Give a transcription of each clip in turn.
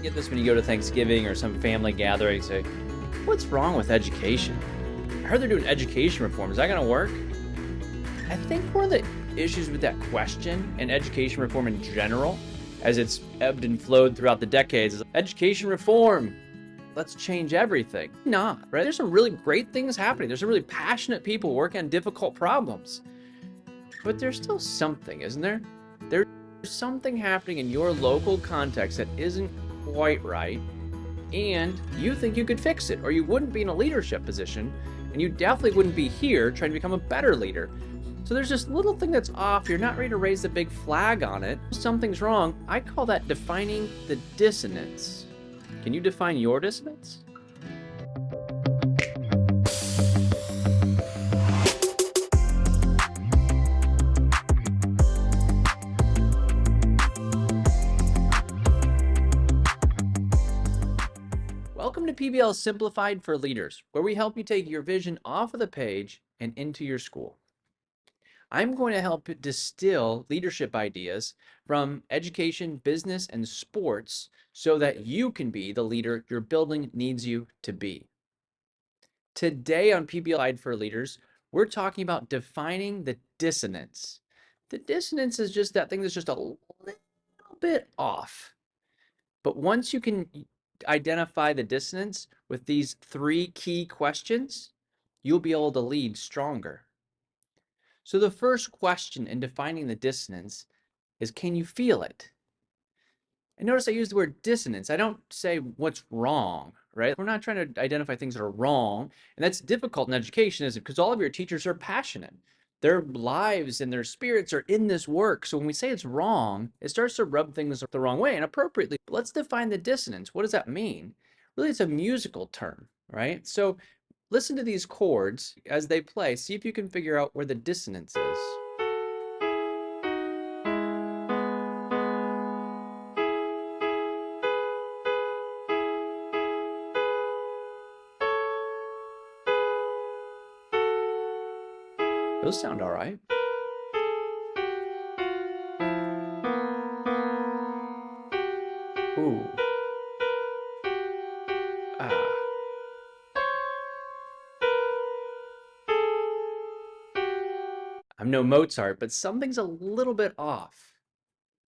get this when you go to Thanksgiving or some family gathering. Say, what's wrong with education? I heard they're doing education reform. Is that going to work? I think one of the issues with that question and education reform in general, as it's ebbed and flowed throughout the decades, is education reform. Let's change everything. Not, right? There's some really great things happening. There's some really passionate people working on difficult problems. But there's still something, isn't there? There's something happening in your local context that isn't quite right, and you think you could fix it, or you wouldn't be in a leadership position, and you definitely wouldn't be here trying to become a better leader. So there's this little thing that's off. You're not ready to raise the big flag on it. Something's wrong. I call that defining the dissonance. Can you define your dissonance? Welcome to PBL Simplified for Leaders, where we help you take your vision off of the page and into your school. I'm going to help distill leadership ideas from education, business, and sports so that you can be the leader your building needs you to be. Today on PBL Simplified for Leaders, we're talking about defining the dissonance. The dissonance is just that thing that's just a little bit off. But once you can identify the dissonance with these three key questions, you'll be able to lead stronger. So the first question in defining the dissonance is, can you feel it? And notice I use the word dissonance. I don't say what's wrong, right? We're not trying to identify things that are wrong. And that's difficult in education, isn't it? Because all of your teachers are passionate. Their lives and their spirits are in this work. So when we say it's wrong, it starts to rub things the wrong way and appropriately. But let's define the dissonance. What does that mean? Really, it's a musical term, right? So listen to these chords as they play. See if you can figure out where the dissonance is. Those sound all right. Ooh. Ah. I'm no Mozart, but something's a little bit off.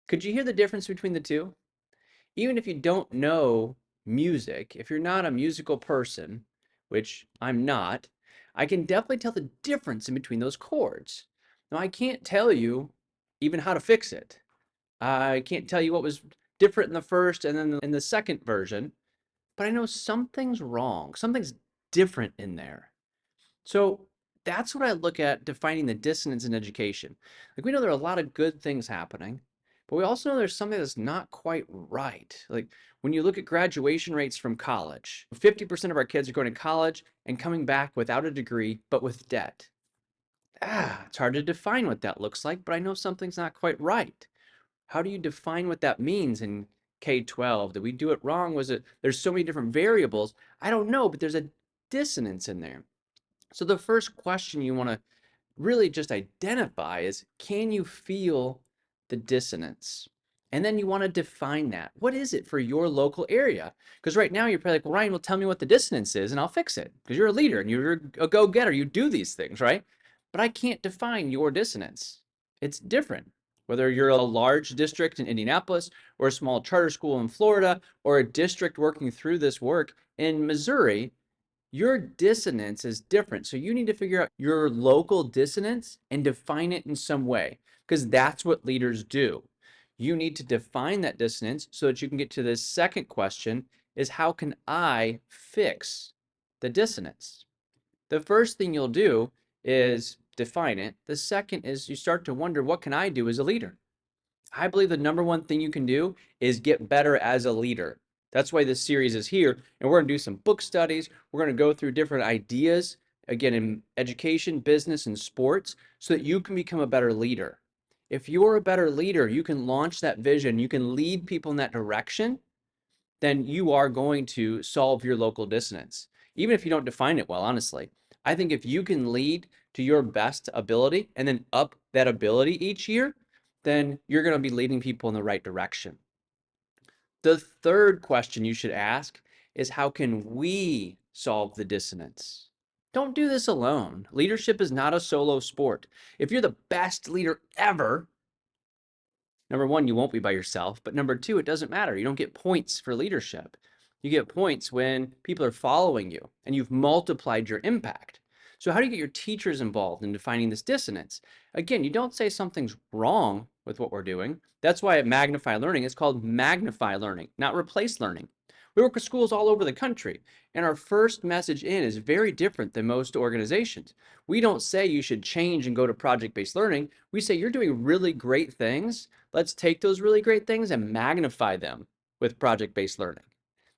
Could you hear the difference between the two? Even if you don't know music, if you're not a musical person, which I'm not, I can definitely tell the difference in between those chords. Now, I can't tell you even how to fix it. I can't tell you what was different in the first and then in the second version, but I know something's wrong. Something's different in there. So that's what I look at defining the dissonance in education. Like, we know there are a lot of good things happening, but we also know there's something that's not quite right. Like, when you look at graduation rates from college, 50% of our kids are going to college and coming back without a degree, but with debt. It's hard to define what that looks like, but I know something's not quite right. How do you define what that means in K-12? Did we do it wrong? There's so many different variables. I don't know, but there's a dissonance in there. So the first question you want to really just identify is, can you feel the dissonance? And then you want to define that. What is it for your local area? Because right now you're probably like, well, Ryan will tell me what the dissonance is and I'll fix it because you're a leader and you're a go-getter. You do these things, right? But I can't define your dissonance. It's different. Whether you're a large district in Indianapolis or a small charter school in Florida or a district working through this work in Missouri, your dissonance is different. So you need to figure out your local dissonance and define it in some way, because that's what leaders do. You need to define that dissonance so that you can get to the second question, is how can I fix the dissonance? The first thing you'll do is define it. The second is you start to wonder, what can I do as a leader? I believe the number one thing you can do is get better as a leader. That's why this series is here, and we're going to do some book studies. We're going to go through different ideas, again, in education, business, and sports, so that you can become a better leader. If you're a better leader, you can launch that vision, you can lead people in that direction, then you are going to solve your local dissonance, even if you don't define it well, honestly. I think if you can lead to your best ability and then up that ability each year, then you're going to be leading people in the right direction. The third question you should ask is, how can we solve the dissonance? Don't do this alone. Leadership is not a solo sport. If you're the best leader ever, number one, you won't be by yourself. But number two, it doesn't matter. You don't get points for leadership. You get points when people are following you and you've multiplied your impact. So how do you get your teachers involved in defining this dissonance? Again, you don't say something's wrong with what we're doing. That's why at Magnify Learning, it's called Magnify Learning, not Replace Learning. We work with schools all over the country, and our first message in is very different than most organizations. We don't say you should change and go to project-based learning. We say you're doing really great things. Let's take those really great things and magnify them with project-based learning.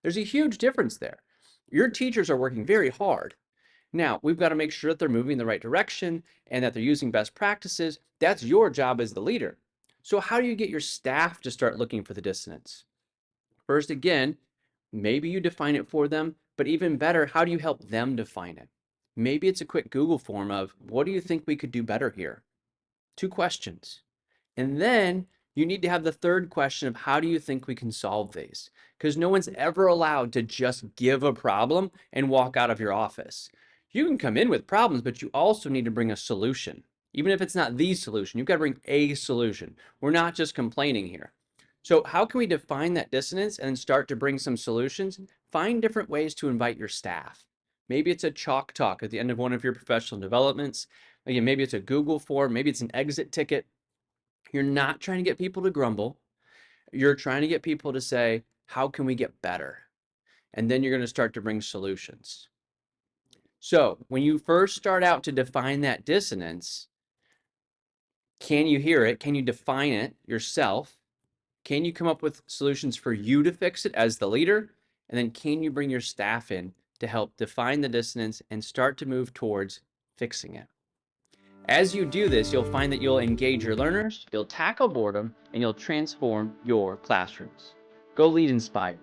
There's a huge difference there. Your teachers are working very hard. Now, we've got to make sure that they're moving in the right direction and that they're using best practices. That's your job as the leader. So how do you get your staff to start looking for the dissonance? First, again, maybe you define it for them, but even better, how do you help them define it? Maybe it's a quick Google form of, what do you think we could do better here? 2 questions. And then you need to have the third question of, how do you think we can solve these? Because no one's ever allowed to just give a problem and walk out of your office. You can come in with problems, but you also need to bring a solution. Even if it's not the solution, you've got to bring a solution. We're not just complaining here. So how can we define that dissonance and start to bring some solutions? Find different ways to invite your staff. Maybe it's a chalk talk at the end of one of your professional developments. Again, maybe it's a Google form, maybe it's an exit ticket. You're not trying to get people to grumble. You're trying to get people to say, how can we get better? And then you're going to start to bring solutions. So when you first start out to define that dissonance, can you hear it? Can you define it yourself? Can you come up with solutions for you to fix it as the leader? And then can you bring your staff in to help define the dissonance and start to move towards fixing it? As you do this, you'll find that you'll engage your learners, you'll tackle boredom, and you'll transform your classrooms. Go lead inspired.